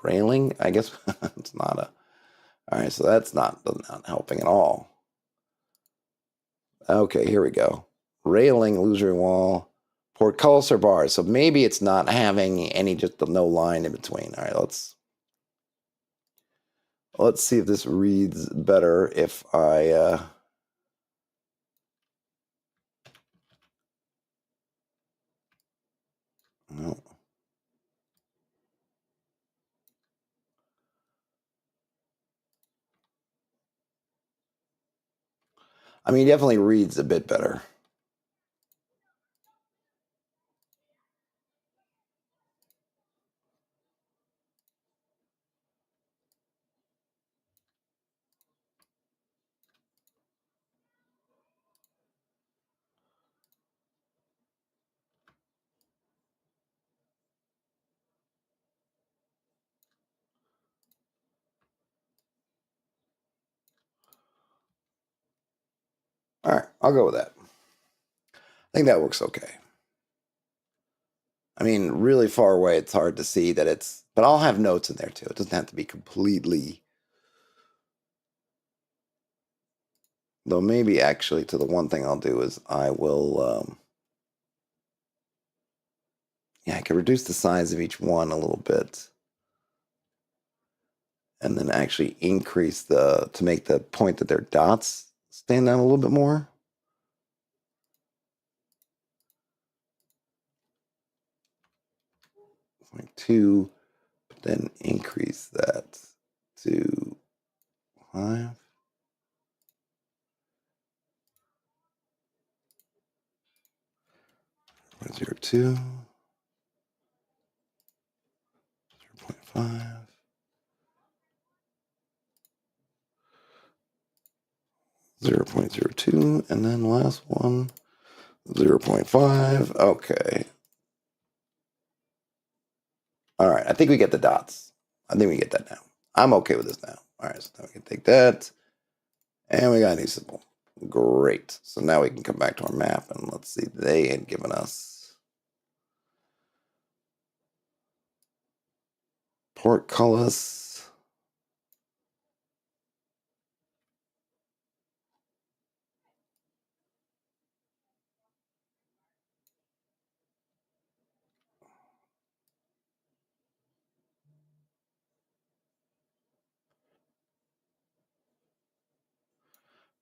Railing? I guess it's not a. All right, so that's not helping at all. Okay, here we go. Railing, illusory wall, portcullis or bars. So maybe it's not having any, just no line in between. All right, let's see if this reads better if I. No. I mean, it definitely reads a bit better. All right, I'll go with that. I think that works okay. I mean, really far away, it's hard to see that it's, but I'll have notes in there too. It doesn't have to be completely, though maybe actually to the one thing I'll do is I will, yeah, I can reduce the size of each one a little bit. And then actually increase to make the point that they're dots stand out a little bit more. Like 2, but then increase that. 2, 5. 0.02, 0.5, 0.02, and then last one, 0.5. Okay. All right, I think we get the dots. I think we get that now. I'm okay with this now. All right, so now we can take that, and we got a new symbol. Great. So now we can come back to our map, and let's see. They had given us portcullis.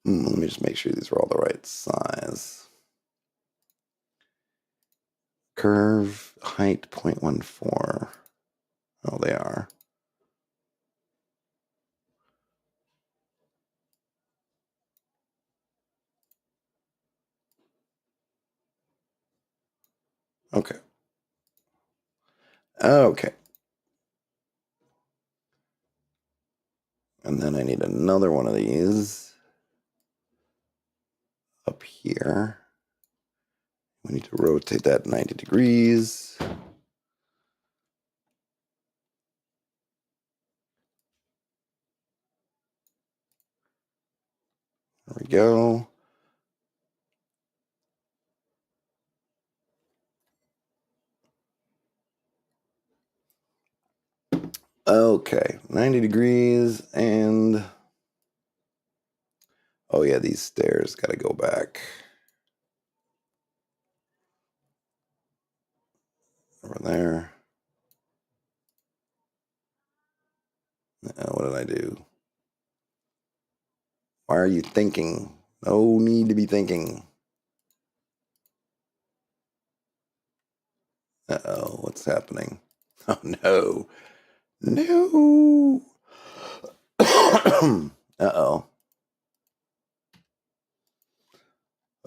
Let me just make sure these are all the right size. Curve height 0.14. Oh, they are. Okay. Okay. And then I need another one of these up here. We need to rotate that 90 degrees. There we go. Okay, 90 degrees and... Oh yeah, these stairs got to go back. Over there. What did I do? Why are you thinking? No need to be thinking. Uh-oh, what's happening? Oh no. No. Uh-oh.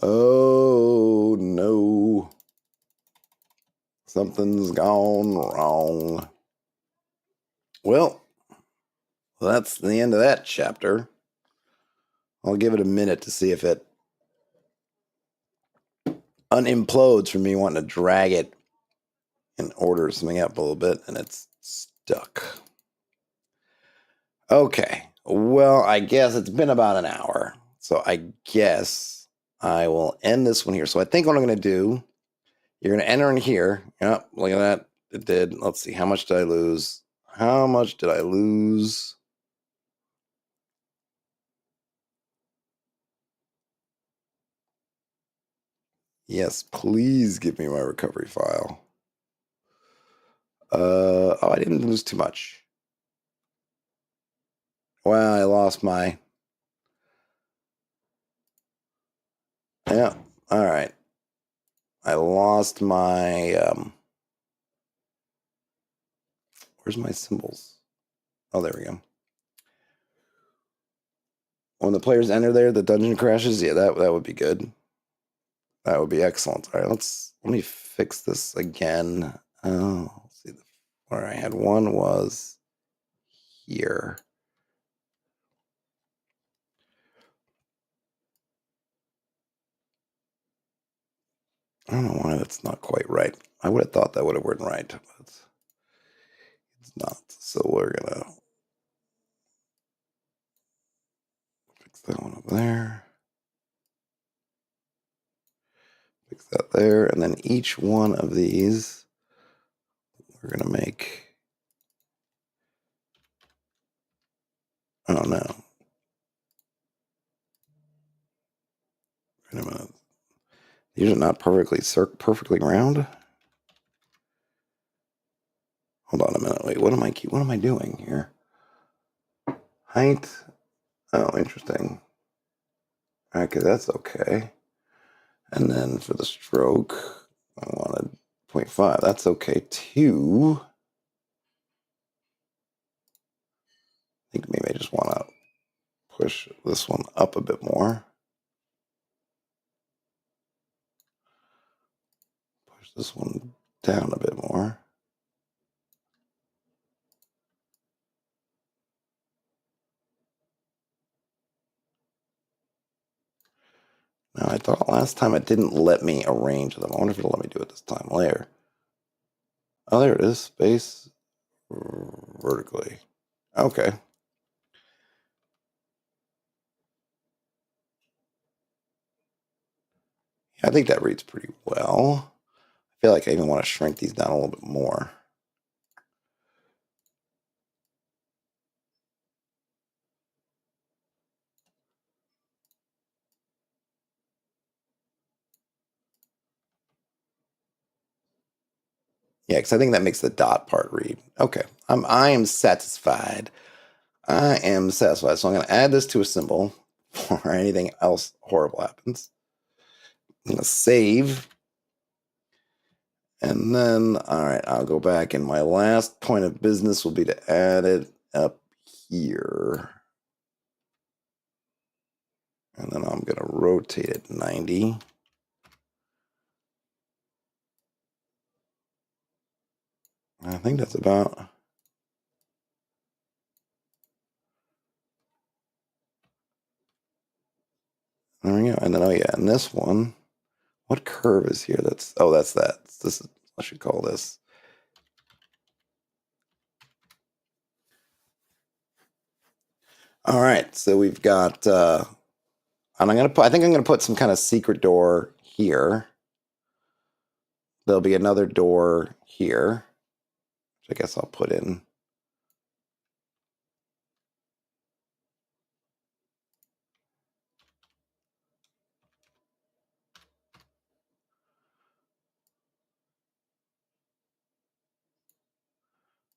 Oh no. Something's gone wrong. Well, that's the end of that chapter. I'll give it a minute to see if it unimplodes from me wanting to drag it and order something up a little bit, and it's stuck. Okay. Well, I guess it's been about an hour. So I guess I will end this one here. So I think what I'm going to do, you're going to enter in here. Yep, look at that. It did. Let's see. How much did I lose? How much did I lose? Yes, please give me my recovery file. Oh, I didn't lose too much. Well, I lost my... Yeah, all right. I lost my... Where's my symbols? Oh, there we go. When the players enter there, the dungeon crashes. Yeah, that would be good. That would be excellent. All right, let me fix this again. Oh, let's see. Where I had one was here. I don't know why that's not quite right. I would have thought that would have been right, but it's not. So we're gonna fix that one up there. Fix that there, and then each one of these we're gonna make. Oh no. Wait a minute. These are not perfectly round. Hold on a minute. Wait, what am I doing here? Height. Oh, interesting. Okay, that's okay. And then for the stroke, I wanted 0.5. That's okay too. think maybe I just want to push this one up a bit more. Push this one down a bit more. Now, I thought last time it didn't let me arrange them. I wonder if it'll let me do it this time. Layer. Oh, there it is. Space vertically. Okay. I think that reads pretty well. I feel like I even want to shrink these down a little bit more. Yeah, because I think that makes the dot part read. Okay, I am satisfied. I am satisfied. So I'm going to add this to a symbol before anything else horrible happens. I'm going to save. And then, all right, I'll go back. And my last point of business will be to add it up here. And then I'm going to rotate it 90. I think that's about... There we go. And then, oh yeah, and this one, what curve is here? That's that. This is, I should call this. All right, so we've got, and I think I'm gonna put some kind of secret door here. There'll be another door here, which I guess I'll put in.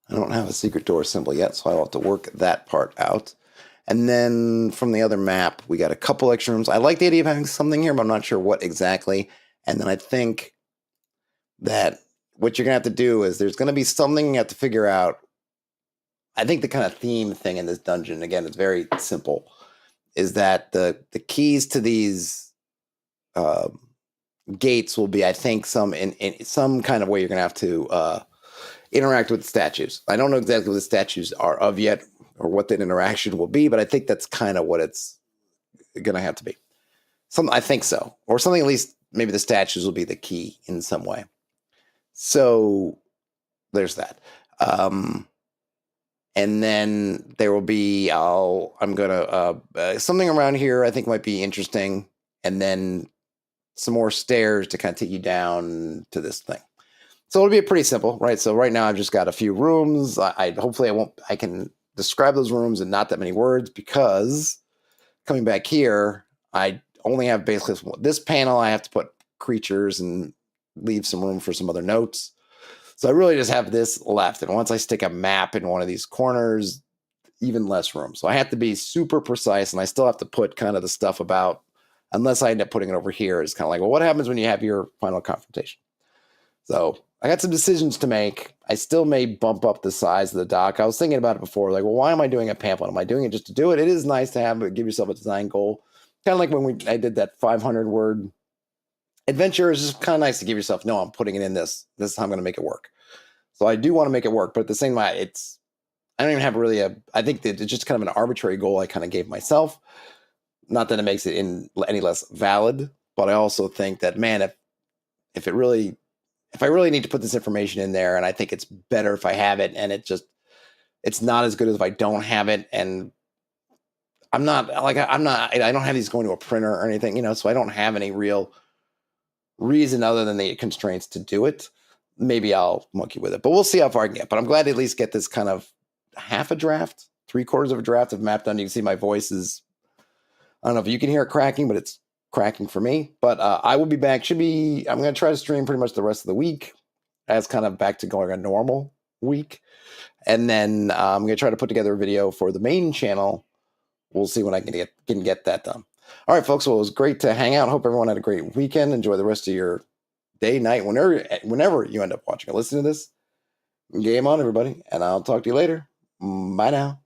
I don't have a secret door symbol yet, so I'll have to work that part out. And then from the other map, we got a couple extra rooms. I like the idea of having something here, but I'm not sure what exactly. And then I think that what you're gonna have to do is there's gonna be something you have to figure out. I think the kind of theme thing in this dungeon, again, it's very simple, is that the keys to these gates will be, I think, in some kind of way you're gonna have to interact with the statues. I don't know exactly what the statues are of yet or what that interaction will be, but I think that's kind of what it's gonna have to be. I think so, or something at least. Maybe the statues will be the key in some way. So there's that. And then there will be, I'm gonna something around here I think might be interesting, and then some more stairs to kind of take you down to this thing. So it'll be pretty simple, right? So right now I've just got a few rooms. Hopefully I can describe those rooms in not that many words, because coming back here, I only have basically this panel. I have to put creatures and leave some room for some other notes. So I really just have this left. And once I stick a map in one of these corners, even less room. So I have to be super precise, and I still have to put kind of the stuff about, unless I end up putting it over here, it's kind of like, well, what happens when you have your final confrontation? So I got some decisions to make. I still may bump up the size of the doc. I was thinking about it before, like, well, why am I doing a pamphlet? Am I doing it just to do it? It is nice to have it, give yourself a design goal. Kind of like when I did that 500-word adventure. It's just kind of nice to give yourself, no, I'm putting it in this. This is how I'm going to make it work. So I do want to make it work, but at the same time, I don't even have really I think that it's just kind of an arbitrary goal I kind of gave myself. Not that it makes it any less valid, but I also think that, man, if I really need to put this information in there, and I think it's better if I have it, and it's not as good as if I don't have it. And I don't have these going to a printer or anything, so I don't have any real reason other than the constraints to do it. Maybe I'll monkey with it, but we'll see how far I can get. But I'm glad to at least get this kind of half a draft, 3/4 of a draft of map done. You can see my voice is, I don't know if you can hear it cracking, but it's cracking for me. But I will be back. I'm going to try to stream pretty much the rest of the week as kind of back to going a normal week. And then I'm going to try to put together a video for the main channel. We'll see when I can get that done. All right, folks. Well, it was great to hang out. Hope everyone had a great weekend. Enjoy the rest of your day, night, whenever you end up watching or listening to this. Game on, everybody. And I'll talk to you later. Bye now.